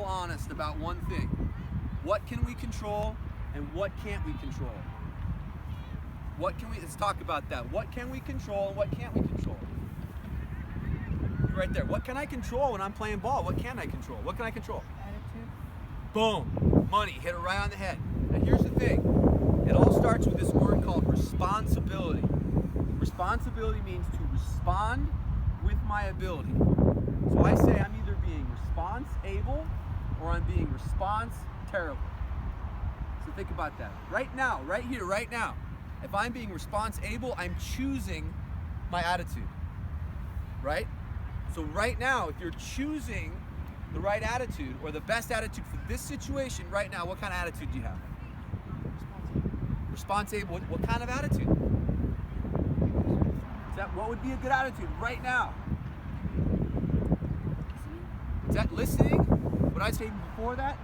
honest about one thing. What can we control and what can't we control? Let's talk about that. What can we control and what can't we control? Right there. What can I control when I'm playing ball? What can I control? What can I control? Attitude. Boom. Money. Hit it right on the head. Now here's the thing. It all starts with this word called responsibility. Responsibility means to respond with my ability. So I say I'm either being response-able or I'm being response-terrible. So think about that. Right now, right here, right now. If I'm being response-able, I'm choosing my attitude. Right? So right now, if you're choosing the right attitude or the best attitude for this situation right now, what kind of attitude do you have? Responsible. What kind of attitude? What would be a good attitude right now? Is that listening? What I said before that?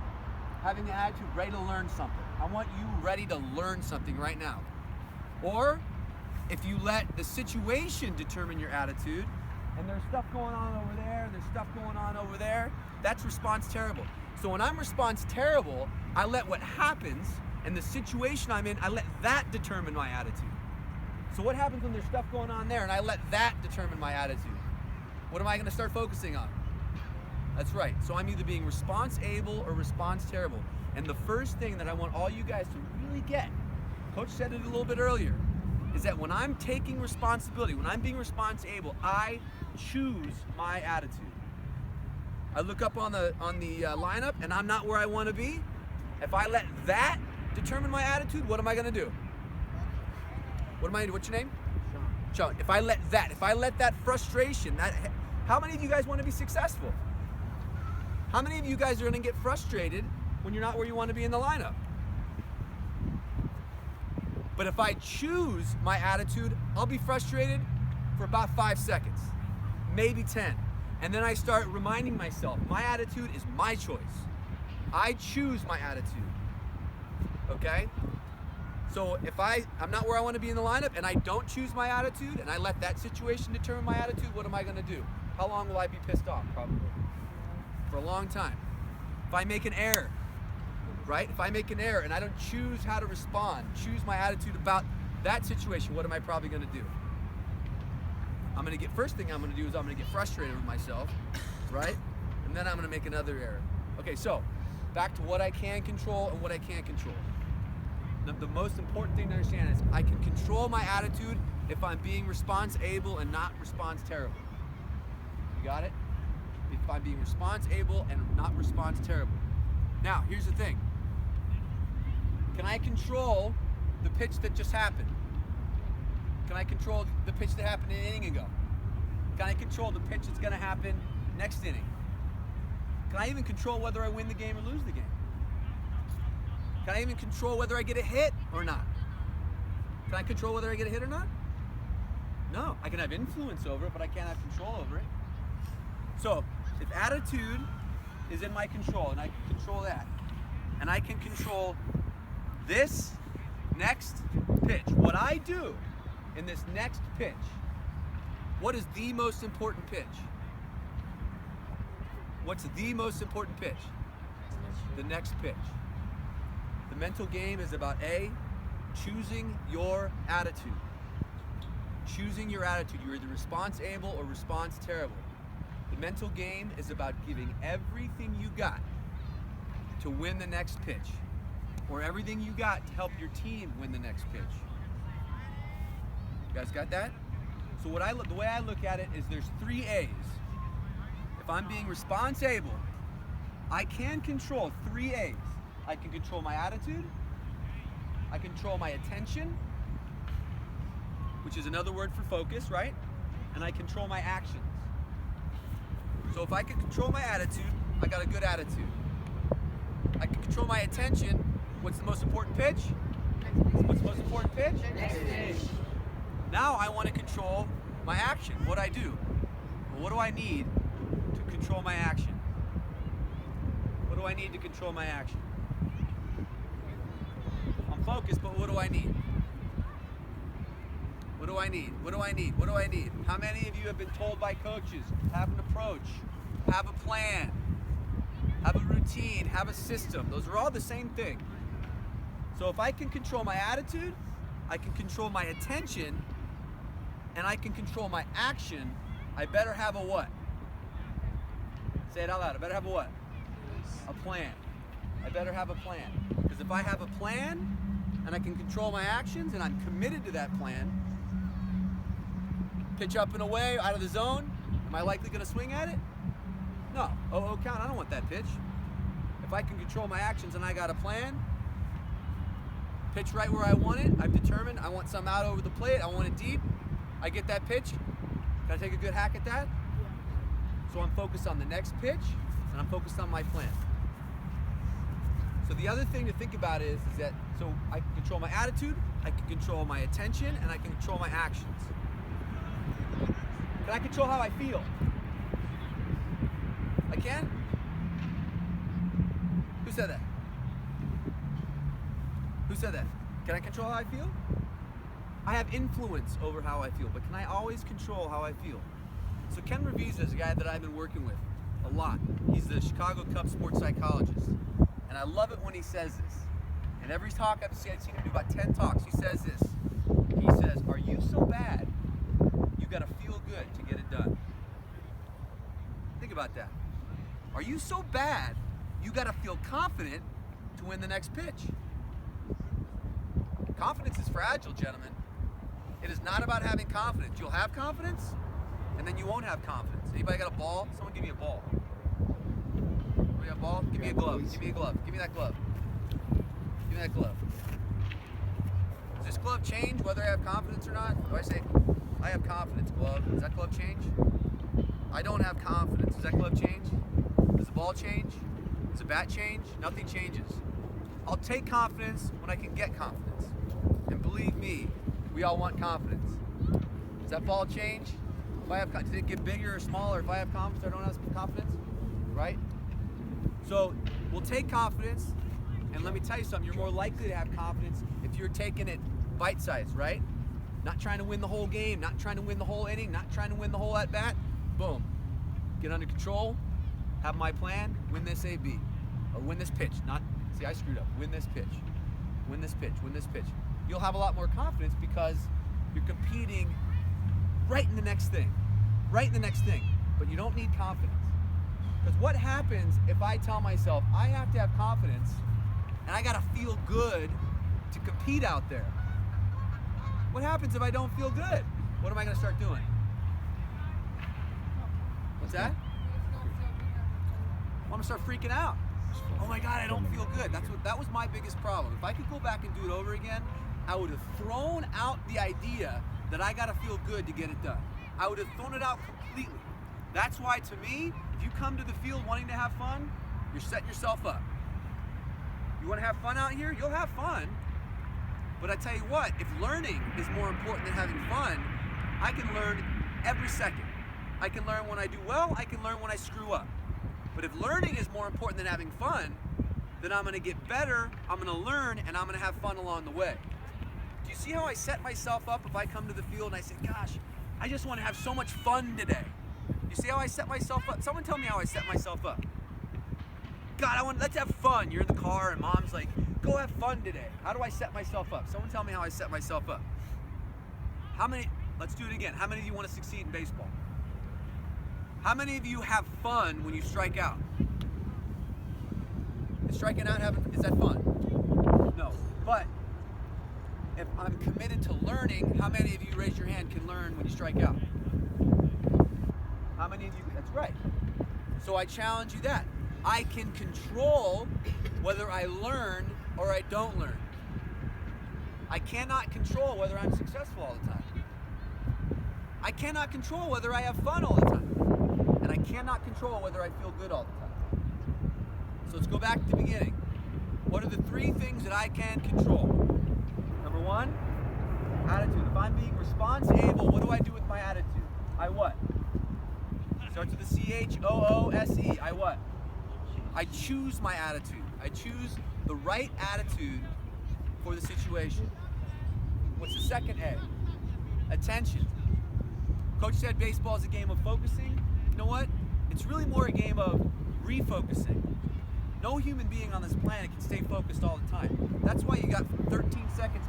Having the attitude ready to learn something. I want you ready to learn something right now. Or if you let the situation determine your attitude, and there's stuff going on over there, there's stuff going on over there, that's response terrible. So when I'm response terrible, I let what happens and the situation I'm in, I let that determine my attitude. So what happens when there's stuff going on there and I let that determine my attitude? What am I going to start focusing on? That's right. So I'm either being response able or response terrible. And the first thing that I want all you guys to really get, Coach said it a little bit earlier, is that when I'm taking responsibility, when I'm being response able, I choose my attitude. I look up on the lineup and I'm not where I want to be. If I let that determine my attitude, what am I going to do? What's your name? Sean. If I let that frustration, how many of you guys want to be successful? How many of you guys are going to get frustrated when you're not where you want to be in the lineup? But if I choose my attitude, I'll be frustrated for about 5 seconds, maybe 10. And then I start reminding myself, my attitude is my choice. I choose my attitude, okay? So if I'm not where I want to be in the lineup and I don't choose my attitude and I let that situation determine my attitude, what am I going to do? How long will I be pissed off? Probably for a long time. If I make an error, right? If I make an error and I don't choose how to respond, choose my attitude about that situation, what am I probably going to do? First thing I'm going to do is I'm going to get frustrated with myself, right? And then I'm going to make another error. Okay, so back to what I can control and what I can't control. The most important thing to understand is I can control my attitude if I'm being response able and not response terrible. You got it? If I'm being response able and not response terrible. Now, here's the thing. Can I control the pitch that just happened? Can I control the pitch that happened an inning ago? Can I control the pitch that's going to happen next inning? Can I even control whether I win the game or lose the game? Can I even control whether I get a hit or not? Can I control whether I get a hit or not? No. I can have influence over it, but I can't have control over it. So, if attitude is in my control, and I can control that, and I can control this next pitch, what I do in this next pitch, what is the most important pitch? What's the most important pitch? The next pitch. The mental game is about choosing your attitude. Choosing your attitude. You're either response able or response terrible. The mental game is about giving everything you got to win the next pitch, or everything you got to help your team win the next pitch. You guys got that? So the way I look at it is there's 3 A's. If I'm being response able, I can control 3 A's. I can control my attitude, I control my attention, which is another word for focus, right? And I control my actions. So if I can control my attitude, I got a good attitude. I can control my attention. What's the most important pitch? What's the most important pitch? Next pitch. Now I want to control my action, what I do. Well, what do I need to control my action? What do I need to control my action? I'm focused, but what do I need? What do I need? What do I need? What do I need? How many of you have been told by coaches, have an approach, have a plan, have a routine, have a system. Those are all the same thing. So if I can control my attitude, I can control my attention, and I can control my action, I better have a what? Say it out loud. I better have a what? A plan. I better have a plan. Because if I have a plan and I can control my actions and I'm committed to that plan, pitch up and away, out of the zone, am I likely going to swing at it? No. Oh, count. I don't want that pitch. If I can control my actions and I got a plan, pitch right where I want it, I've determined I want some out over the plate, I want it deep, I get that pitch, can I take a good hack at that? So I'm focused on the next pitch, and I'm focused on my plan. So the other thing to think about is that, so I can control my attitude, I can control my attention, and I can control my actions. Can I control how I feel? I can? Who said that? Who said that? Can I control how I feel? I have influence over how I feel, but can I always control how I feel? So Ken Ravizza is a guy that I've been working with a lot. He's the Chicago Cubs sports psychologist. And I love it when he says this. And every talk I've seen him do about 10 talks, he says this. He says, are you so bad, you gotta feel good to get it done? Think about that. Are you so bad, you gotta feel confident to win the next pitch? Confidence is fragile, gentlemen. It is not about having confidence. You'll have confidence, and then you won't have confidence. Anybody got a ball? Someone give me a ball. Anybody got a ball? Give me a glove. Give me a glove. Give me that glove. Give me that glove. Does this glove change whether I have confidence or not? Do I say, I have confidence, glove? Does that glove change? I don't have confidence. Does that glove change? Does the ball change? Does the bat change? Nothing changes. I'll take confidence when I can get confidence. And believe me, we all want confidence. Does that ball change? If I have, does it get bigger or smaller if I have confidence or I don't have confidence? Right? So we'll take confidence, and let me tell you something, you're more likely to have confidence if you're taking it bite-sized, right? Not trying to win the whole game, not trying to win the whole inning, not trying to win the whole at-bat. Boom. Get under control, have my plan, win this AB, or win this pitch. See, I screwed up. Win this pitch. Win this pitch. Win this pitch. You'll have a lot more confidence because you're competing right in the next thing. Right in the next thing. But you don't need confidence. Because what happens if I tell myself I have to have confidence and I got to feel good to compete out there? What happens if I don't feel good? What am I going to start doing? What's that? I'm going to start freaking out. Oh my God, I don't feel good. That was my biggest problem. If I could go back and do it over again, I would have thrown out the idea that I gotta feel good to get it done. I would have thrown it out completely. That's why, to me, if you come to the field wanting to have fun, you're setting yourself up. You wanna have fun out here? You'll have fun. But I tell you what, if learning is more important than having fun, I can learn every second. I can learn when I do well, I can learn when I screw up. But if learning is more important than having fun, then I'm gonna get better, I'm gonna learn, and I'm gonna have fun along the way. Do you see how I set myself up if I come to the field and I say, gosh, I just wanna have so much fun today? You see how I set myself up? Someone tell me how I set myself up. God, let's have fun. You're in the car and mom's like, go have fun today. How do I set myself up? Someone tell me how I set myself up. Let's do it again. How many of you wanna succeed in baseball? How many of you have fun when you strike out? Is striking out is that fun? No. But if I'm committed to learning, how many of you, raise your hand, can learn when you strike out? How many of you? That's right. So I challenge you that. I can control whether I learn or I don't learn. I cannot control whether I'm successful all the time. I cannot control whether I have fun all the time. And I cannot control whether I feel good all the time. So let's go back to the beginning. What are the 3 things that I can control? Number 1, attitude. If I'm being response-able, what do I do with my attitude? I what? Starts with the C-H-O-O-S-E. I what? I choose my attitude. I choose the right attitude for the situation. What's the second A? Attention. Coach said baseball is a game of focusing. You know what? It's really more a game of refocusing. No human being on this planet can stay focused all the time. That's why you got 13 seconds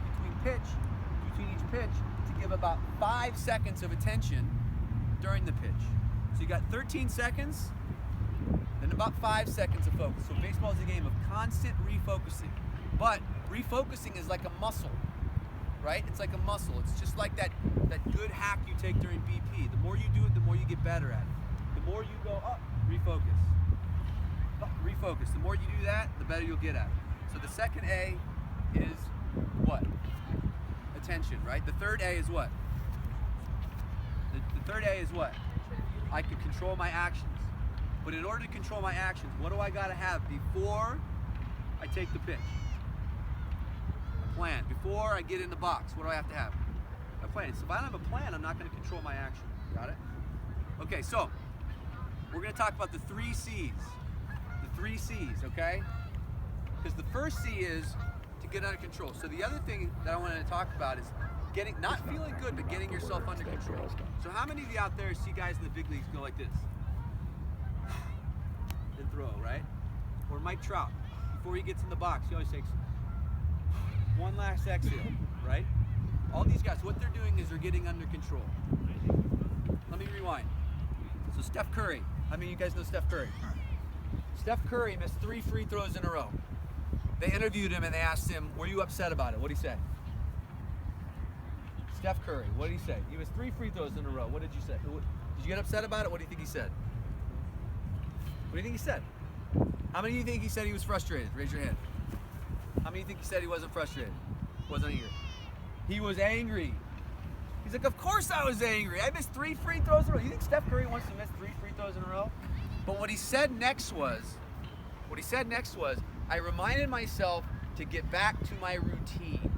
between each pitch, to give about 5 seconds of attention during the pitch. So you got 13 seconds, then about 5 seconds of focus. So baseball is a game of constant refocusing. But refocusing is like a muscle, right? It's like a muscle. It's just like that good hack you take during BP. The more you do it, the more you get better at it. The more you go up, refocus. Up, refocus. The more you do that, the better you'll get at it. So the second A is what? Attention, right? The third A is what? The third A is what? I can control my actions. But in order to control my actions, what do I gotta have before I take the pitch? A plan. Before I get in the box, what do I have to have? A plan. So if I don't have a plan, I'm not gonna control my action. Got it? Okay, so we're gonna talk about the 3 C's. The 3 C's, okay? Because the first C is to get under control. So the other thing that I wanted to talk about is not feeling good, but getting yourself under control. So how many of you out there see guys in the big leagues go like this? Then throw, right? Or Mike Trout, before he gets in the box, he always takes one last exhale, right? All these guys, what they're doing is they're getting under control. Let me rewind. So Steph Curry, how many of you guys know Steph Curry? Steph Curry missed 3 free throws in a row. They interviewed him and they asked him, were you upset about it? What did he say? Steph Curry, what did he say? He missed 3 free throws in a row. What did you say? Did you get upset about it? What do you think he said? What do you think he said? How many of you think he said he was frustrated? Raise your hand. How many of you think he said he wasn't frustrated? Wasn't angry? He was angry. He's like, of course I was angry. I missed 3 free throws in a row. You think Steph Curry wants to miss 3 free throws in a row? But what he said next was, I reminded myself to get back to my routine.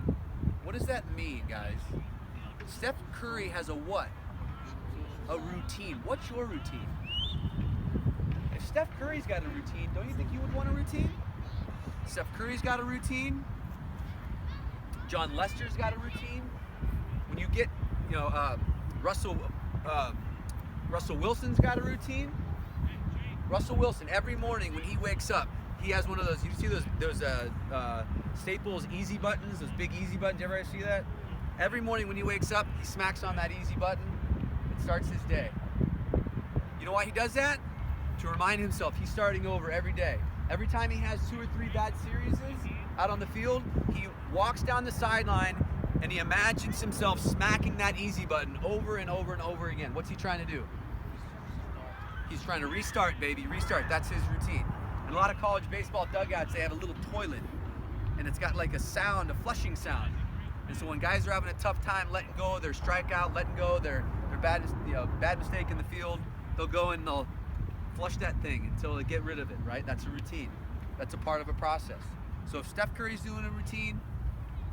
What does that mean, guys? Steph Curry has a what? A routine. What's your routine? If Steph Curry's got a routine, don't you think you would want a routine? Steph Curry's got a routine. John Lester's got a routine. When you get, Russell Wilson's got a routine. Russell Wilson, every morning when he wakes up, he has one of those. You see those Staples easy buttons, those big easy buttons. You ever see that? Every morning when he wakes up, he smacks on that easy button and starts his day. You know why he does that? To remind himself he's starting over every day. Every time he has 2 or 3 bad series out on the field, he walks down the sideline and he imagines himself smacking that easy button over and over and over again. What's he trying to do? He's trying to restart, baby, restart. That's his routine. In a lot of college baseball dugouts, they have a little toilet, and it's got like a sound, a flushing sound. And so when guys are having a tough time letting go of their strikeout, letting go of their bad mistake in the field, they'll go and they'll flush that thing until they get rid of it, right? That's a routine. That's a part of a process. So if Steph Curry's doing a routine,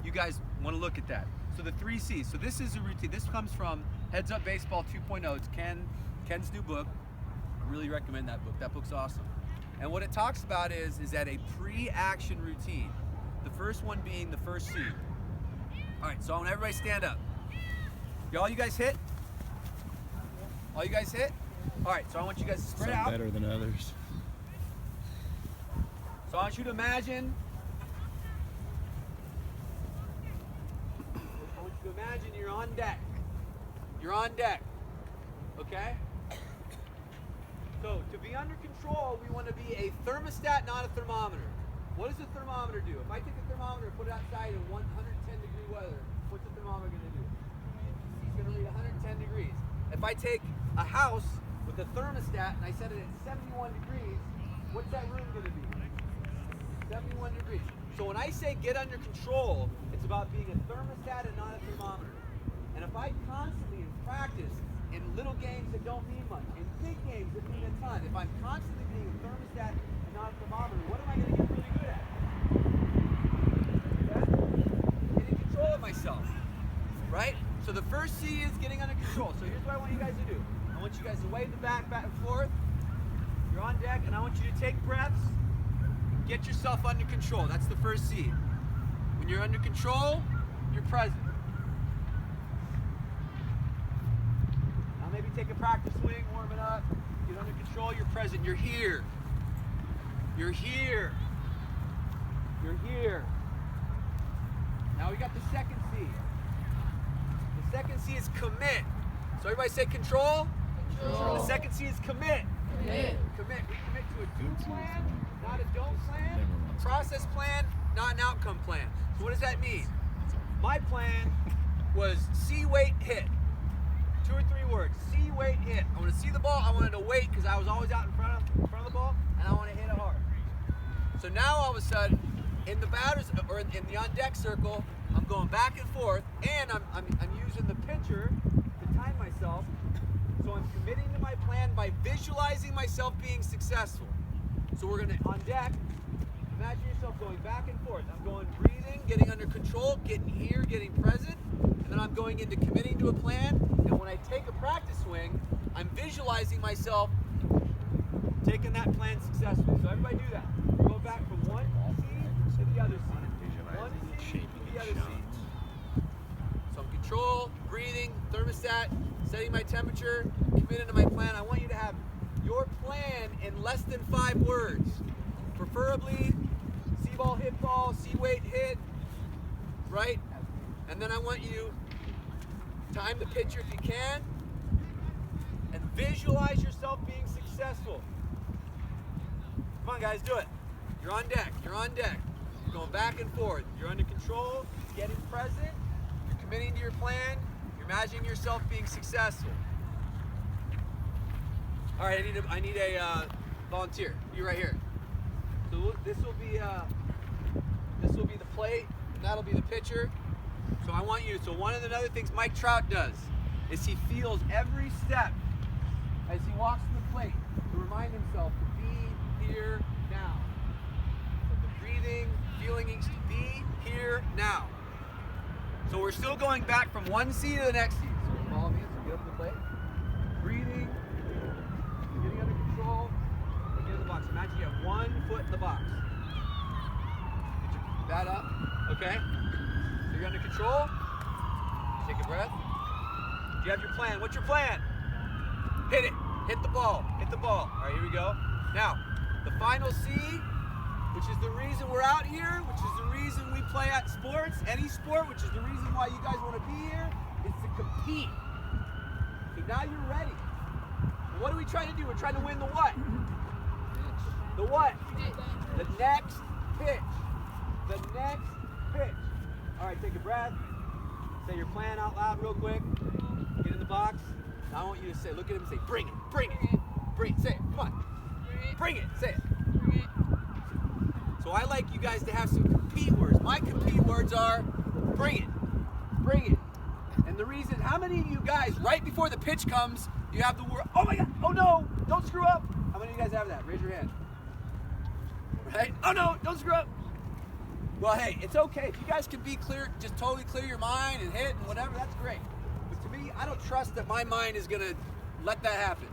you guys want to look at that. So the 3 C's. So this is a routine. This comes from Heads Up Baseball 2.0. It's Ken's new book. I really recommend that book. That book's awesome. And what it talks about is that a pre-action routine. The first one being the first C. All right, so I want everybody stand up. All you guys hit? All you guys hit? All right, so I want you guys to spread out. Better than others. So I want you to imagine. You're on deck. You're on deck. Okay? So to be under control, we want to be a thermostat, not a thermometer. What does a thermometer do? If I take a thermometer and put it outside in 110-degree weather, what's the thermometer going to do? It's going to read 110 degrees. If I take a house with a thermostat and I set it at 71 degrees, what's that room going to be? 71 degrees. So when I say get under control, it's about being a thermostat and not a thermometer. And if I constantly practice in little games that don't mean much, in big games that mean a ton, if I'm constantly being a thermostat and not a thermometer, what am I going to get really good at? Okay? Getting control of myself, right? So the first C is getting under control. So here's what I want you guys to do. I want you guys to wave the back and forth. You're on deck, and I want you to take breaths. Get yourself under control. That's the first C. When you're under control, you're present. Now maybe take a practice swing, warm it up. Get under control, you're present. You're here. You're here. You're here. Now we got the second C. The second C is commit. So everybody say control. Control. The second C is commit. Commit. Commit. We commit to a do plan, not a don't plan. A process plan, not an outcome plan. So what does that mean? My plan was see, wait, hit. 2 or 3 words. See, wait, hit. I want to see the ball. I wanted to wait because I was always out in front of the ball, and I want to hit it hard. So now all of a sudden, in the batters or in the on deck circle, I'm going back and forth, and I'm using the pitcher to time myself. So I'm committing to my plan by visualizing myself being successful. So we're gonna on deck. Imagine yourself going back and forth. I'm going breathing, getting under control, getting here, getting present, and then I'm going into committing to a plan. And when I take a practice swing, I'm visualizing myself taking that plan successfully. So everybody do that. Go back from one C to the other C. One C to the other C. So I'm control, breathing, thermostat, setting my temperature, committing to my plan. I want you to have your plan in less than 5 words. Preferably, see ball, hit ball, see weight, hit, right? And then I want you time the pitcher if you can, and visualize yourself being successful. Come on guys, do it. You're on deck, you're on deck. You're going back and forth. You're under control, getting present, you're committing to your plan, you're imagining yourself being successful. All right, I need a volunteer. You right here. So this will be the plate, and that'll be the pitcher. So I want you. So one of the other things Mike Trout does is he feels every step as he walks to the plate to remind himself to be here now. So the breathing, feeling each be here now. So we're still going back from one C to the next C. So follow me. So get up to the plate. Breathing, getting under control. Get in the box. Imagine you have 1 foot in the box. Get your bat up. Okay. So you're under control. Take a breath. Do you have your plan? What's your plan? Hit it. Hit the ball. Hit the ball. All right, here we go. Now, the final C, which is the reason we're out here, which is the reason we play at sports, any sport, which is the reason why you guys want to be here, is to compete. So now you're ready. And what are we trying to do? We're trying to win the what? The what? The next pitch. The next pitch. All right, take a breath. Say your plan out loud real quick. Get in the box. Now I want you to say, look at him and say, bring it, bring it, bring it. Say it, come on. Bring it, say it. So I like you guys to have some compete words. My compete words are, bring it, bring it. And the reason, how many of you guys, right before the pitch comes, you have the word, oh my God, oh no, don't screw up. How many of you guys have that? Raise your hand. Right? Oh no, don't screw up. Well, hey, it's okay. If you guys can be clear, just totally clear your mind and hit and whatever, that's great. But to me, I don't trust that my mind is going to let that happen.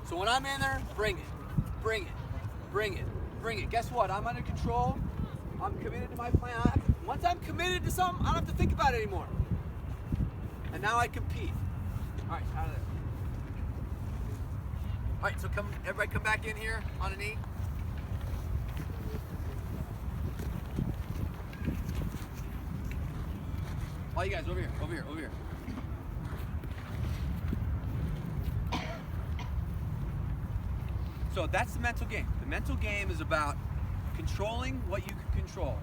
So when I'm in there, bring it, bring it, bring it, bring it. Guess what? I'm under control. I'm committed to my plan. Once I'm committed to something, I don't have to think about it anymore. And now I compete. All right, out of there. All right, so everybody come back in here on a knee. All you guys, over here, over here, over here. So that's the mental game. The mental game is about controlling what you can control.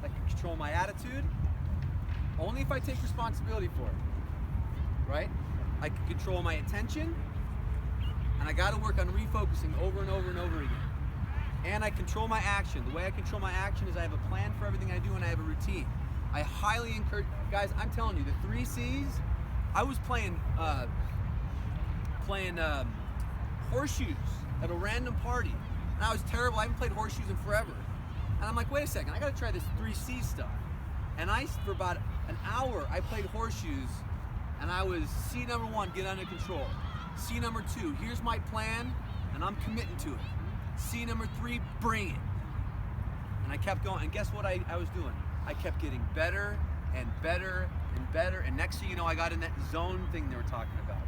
I can control my attitude only if I take responsibility for it, right? I can control my attention, and I gotta work on refocusing over and over and over again. And I control my action. The way I control my action is I have a plan for everything I do and I have a routine. I highly encourage, guys, I'm telling you, the 3 C's, I was playing horseshoes at a random party, and I was terrible. I haven't played horseshoes in forever. And I'm like, wait a second, I gotta try this 3 C stuff. And for about an hour, I played horseshoes, and I was C number 1, get under control. C number 2, here's my plan, and I'm committing to it. C number 3, bring it. And I kept going, and guess what I was doing? I kept getting better and better and better, and next thing you know, I got in that zone thing they were talking about.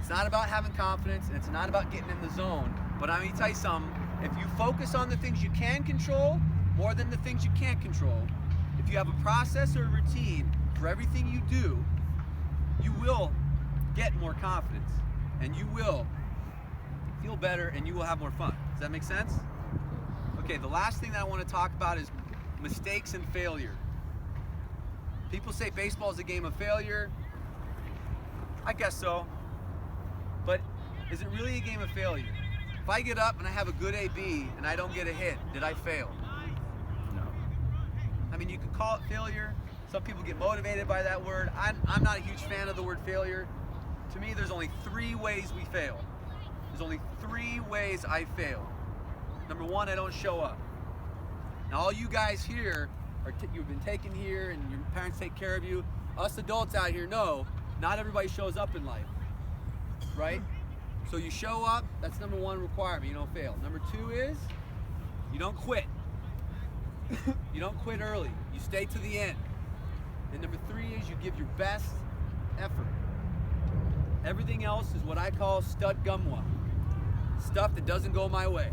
It's not about having confidence, and it's not about getting in the zone, but I'm gonna tell you something, If you focus on the things you can control more than the things you can't control, if you have a process or a routine for everything you do, you will get more confidence and you will feel better and you will have more fun. Does that make sense? Okay, the last thing that I want to talk about is mistakes and failure. People say baseball is a game of failure. I guess so. But is it really a game of failure? If I get up and I have a good AB and I don't get a hit, did I fail? No. I mean, you could call it failure. Some people get motivated by that word. I'm not a huge fan of the word failure. To me, there's only 3 ways we fail. There's only 3 ways I fail. Number 1, I don't show up. Now, all you guys here, you've been taken here and your parents take care of you. Us adults out here know not everybody shows up in life, right? So you show up, that's number 1 requirement, you don't fail. Number 2 is you don't quit. You don't quit early, you stay to the end. And number 3 is you give your best effort. Everything else is what I call stud gumwa, stuff that doesn't go my way.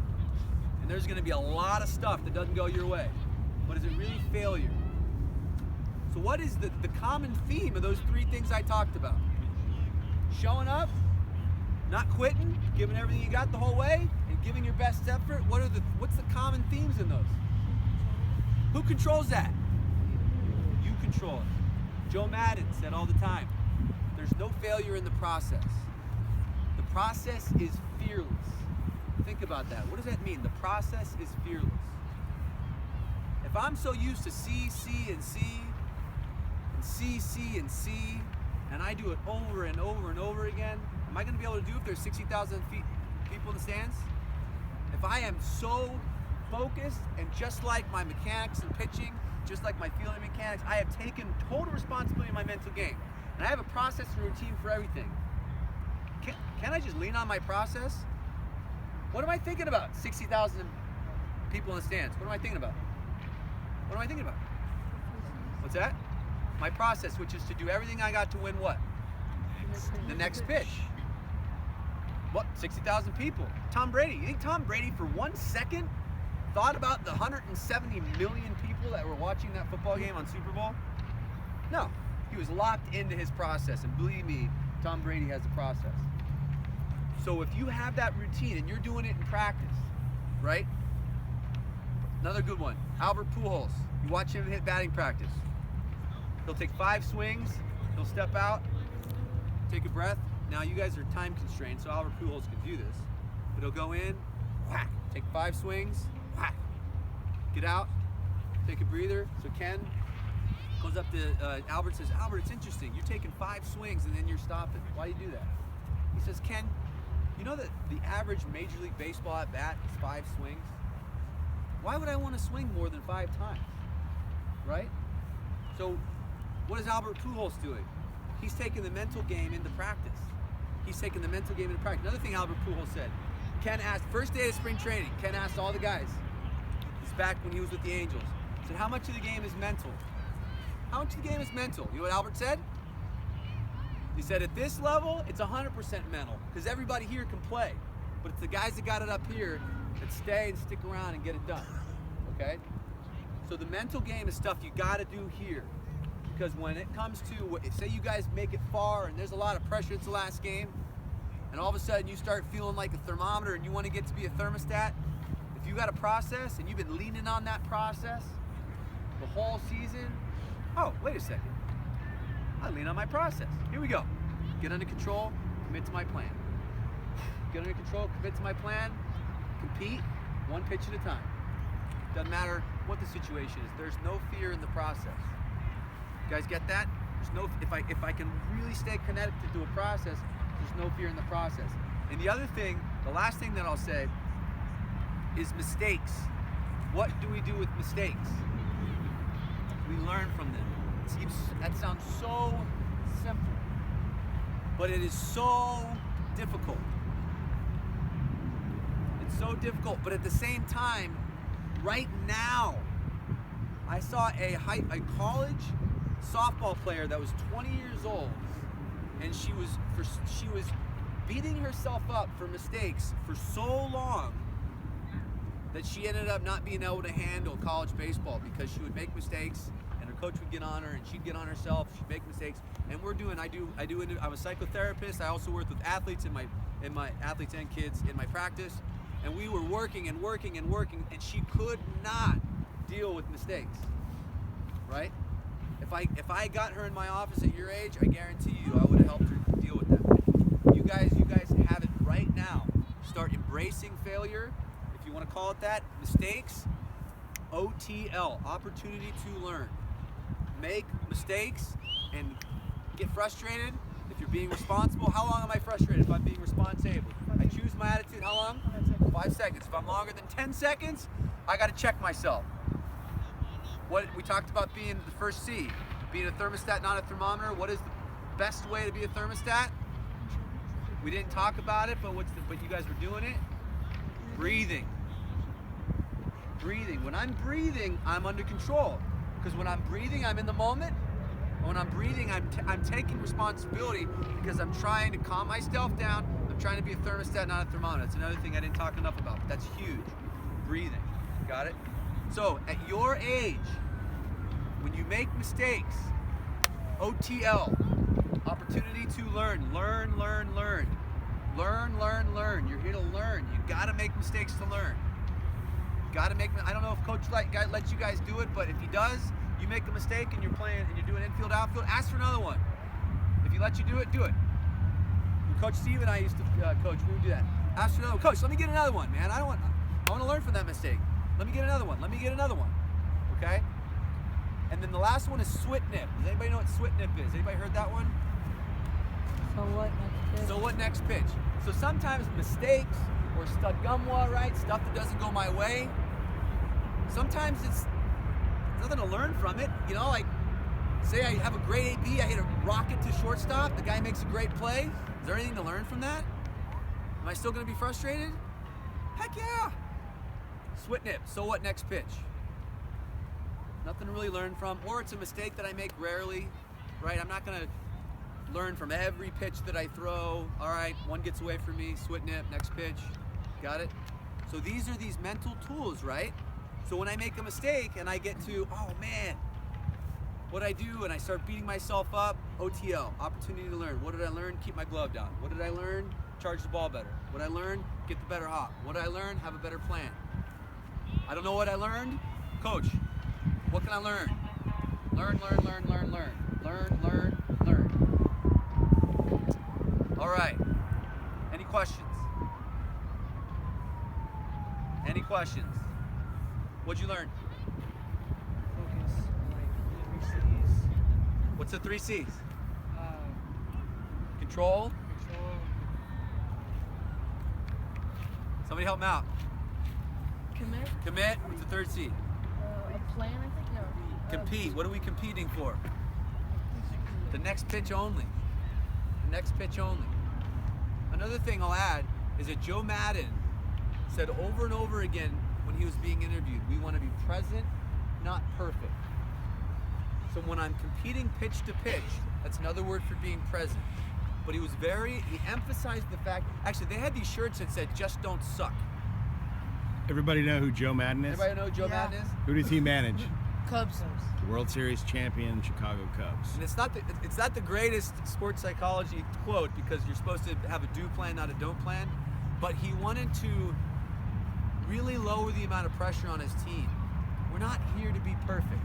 And there's gonna be a lot of stuff that doesn't go your way. But is it really failure? So what is the common theme of those 3 things I talked about? Showing up, not quitting, giving everything you got the whole way, and giving your best effort. What's the common themes in those? Who controls that? You control it. Joe Madden said all the time, there's no failure in the process. The process is fearless. Think about that. What does that mean? The process is fearless. If I'm so used to C, and C, and I do it over and over and over again, am I going to be able to do it if there's 60,000 people in the stands? If I am so focused and just like my mechanics and pitching, just like my fielding mechanics, I have taken total responsibility in my mental game. And I have a process and routine for everything. Can I just lean on my process? What am I thinking about? 60,000 people in the stands. What am I thinking about? What am I thinking about? What's that? My process, which is to do everything I got to win what? The next pitch. What? 60,000 people. Tom Brady. You think Tom Brady for 1 second thought about the 170 million people that were watching that football game on Super Bowl? No. He was locked into his process, and believe me, Tom Brady has a process. So if you have that routine and you're doing it in practice, right? Another good one, Albert Pujols. You watch him hit batting practice. He'll take 5 swings, he'll step out, take a breath. Now you guys are time constrained, so Albert Pujols can do this. But he'll go in, whack, take 5 swings, whack, get out, take a breather. So Ken goes up to Albert, says, Albert, it's interesting. You're taking 5 swings and then you're stopping. Why do you do that? He says, Ken, you know that the average Major League Baseball at bat is 5 swings? Why would I want to swing more than 5 times, right? So what is Albert Pujols doing? He's taking the mental game into practice. He's taking the mental game into practice. Another thing Albert Pujols said, Ken asked, first day of spring training, Ken asked all the guys, this is back when he was with the Angels, he said, how much of the game is mental? How much of the game is mental? You know what Albert said? He said, at this level, it's 100% mental, because everybody here can play. But it's the guys that got it up here that stay and stick around and get it done, okay? So the mental game is stuff you gotta do here. Because when it comes to, say you guys make it far and there's a lot of pressure, it's the last game, and all of a sudden you start feeling like a thermometer and you wanna get to be a thermostat, if you got a process and you've been leaning on that process the whole season, oh, wait a second. I lean on my process. Here we go. Get under control, commit to my plan. Get under control, commit to my plan, compete 1 pitch at a time. Doesn't matter what the situation is. There's no fear in the process. You guys get that? There's no, if I can really stay connected to a process, there's no fear in the process. And the other thing, the last thing that I'll say is mistakes. What do we do with mistakes? We learn from them. That sounds so simple, but it is so difficult. It's so difficult, but at the same time, right now, I saw a college softball player that was 20 years old, and she was beating herself up for mistakes for so long that she ended up not being able to handle college baseball because she would make mistakes and her coach would get on her and she'd get on herself, she'd make mistakes. And I'm a psychotherapist. I also work with athletes in my athletes and kids in my practice. And we were working and working and working, and she could not deal with mistakes, right? If I got her in my office at your age, I guarantee you I would have helped her deal with that. You guys have it right now. Start embracing failure, if you want to call it that. Mistakes, OTL, opportunity to learn. Make mistakes and get frustrated if you're being responsible. How long am I frustrated if I'm being responsible? I choose my attitude. How long? 5 seconds. If I'm longer than 10 seconds, I got to check myself. What we talked about being the first C, being a thermostat, not a thermometer. What is the best way to be a thermostat? We didn't talk about it, but you guys were doing it. Breathing. Breathing. When I'm breathing, I'm under control. Because when I'm breathing, I'm in the moment. When I'm breathing, I'm taking responsibility because I'm trying to calm myself down. I'm trying to be a thermostat, not a thermometer. That's another thing I didn't talk enough about, but that's huge. Breathing. Got it? So, at your age, when you make mistakes, OTL, opportunity to learn. Learn, learn, learn. Learn, learn, learn. You're here to learn. You gotta make mistakes to learn. I don't know if Coach lets you guys do it, but if he does, you make a mistake and you're playing and you're doing infield, outfield, ask for another one. If he lets you do it, do it. When Coach Steve and I used to coach, we would do that. Ask for another one. Coach, let me get another one, man. I want to learn from that mistake. Let me get another one. Let me get another one. Okay? And then the last one is swit nip. Does anybody know what swit nip is? Anybody heard that one? So what next pitch? So what next pitch? So sometimes mistakes or stud gumwa, right? Stuff that doesn't go my way. Sometimes it's nothing to learn from it. You know, like say I have a great AB, I hit a rocket to shortstop, the guy makes a great play. Is there anything to learn from that? Am I still gonna be frustrated? Heck yeah. Swit nip, so what next pitch? Nothing to really learn from, or it's a mistake that I make rarely, right? I'm not gonna learn from every pitch that I throw. All right, one gets away from me, swit nip, next pitch. Got it? So these are these mental tools, right? So when I make a mistake and I get to, oh man, what I do, and I start beating myself up, OTL, opportunity to learn. What did I learn? Keep my glove down. What did I learn? Charge the ball better. What did I learn? Get the better hop. What did I learn? Have a better plan. I don't know what I learned. Coach, what can I learn? Learn, learn, learn, learn, learn. Learn, learn, learn. All right. Any questions? Any questions? What'd you learn? Focus, like 3 C's. What's the 3 C's? Control. Control. Somebody help me out. Commit. Commit. What's the 3rd C? A plan, I think. No. Compete. What are we competing for? The next pitch only. The next pitch only. Another thing I'll add is that Joe Madden said over and over again when he was being interviewed, we want to be present, not perfect. So when I'm competing pitch to pitch, that's another word for being present. But he emphasized the fact, actually they had these shirts that said, just don't suck. Everybody know who Joe Madden is? Everybody know who Joe Madden is? Who does he manage? Cubs. The World Series champion Chicago Cubs. And it's not the greatest sports psychology quote because you're supposed to have a do plan, not a don't plan. But he wanted to really lower the amount of pressure on his team. We're not here to be perfect.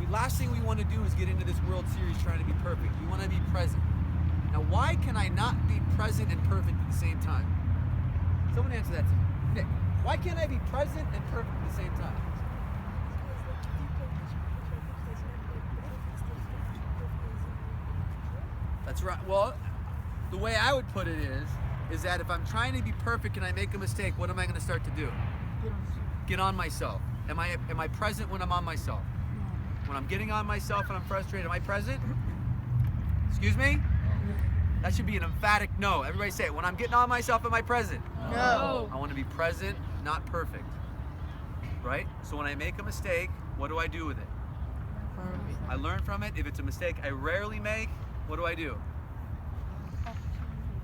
The last thing we want to do is get into this World Series trying to be perfect. We want to be present. Now, why can I not be present and perfect at the same time? Someone answer that to me. Nick, why can't I be present and perfect at the same time? That's right. Well, the way I would put it is that if I'm trying to be perfect and I make a mistake, what am I going to start to do? Get on myself. Am I present when I'm on myself? When I'm getting on myself and I'm frustrated, am I present? Excuse me? That should be an emphatic no. Everybody say it. When I'm getting on myself, am I present? No. I want to be present, not perfect. Right? So when I make a mistake, what do I do with it? I learn from it. If it's a mistake I rarely make, what do I do?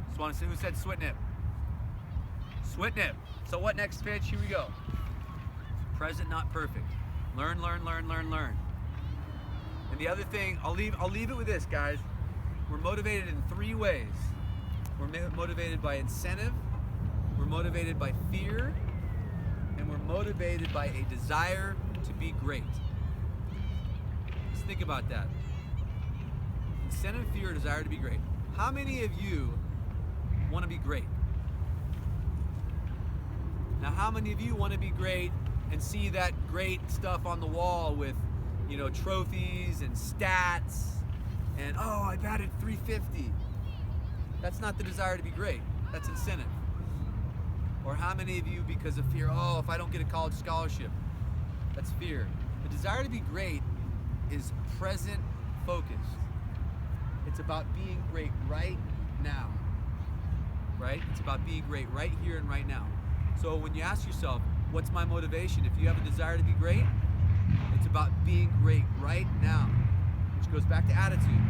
Just want to see who said swit nip. Swit nip. So what next pitch? Here we go. Present, not perfect. Learn, learn, learn, learn, learn. And the other thing, I'll leave it with this, guys. We're motivated in 3 ways. We're motivated by incentive, we're motivated by fear, and we're motivated by a desire to be great. Let's think about that. Incentive, fear, desire to be great. How many of you want to be great? Now, how many of you want to be great and see that great stuff on the wall with, you know, trophies and stats and, oh, I batted 350? That's not the desire to be great. That's incentive. Or how many of you, because of fear, oh, if I don't get a college scholarship, that's fear. The desire to be great is present focused. It's about being great right now. Right? It's about being great right here and right now. So when you ask yourself, what's my motivation? If you have a desire to be great, it's about being great right now, which goes back to attitude.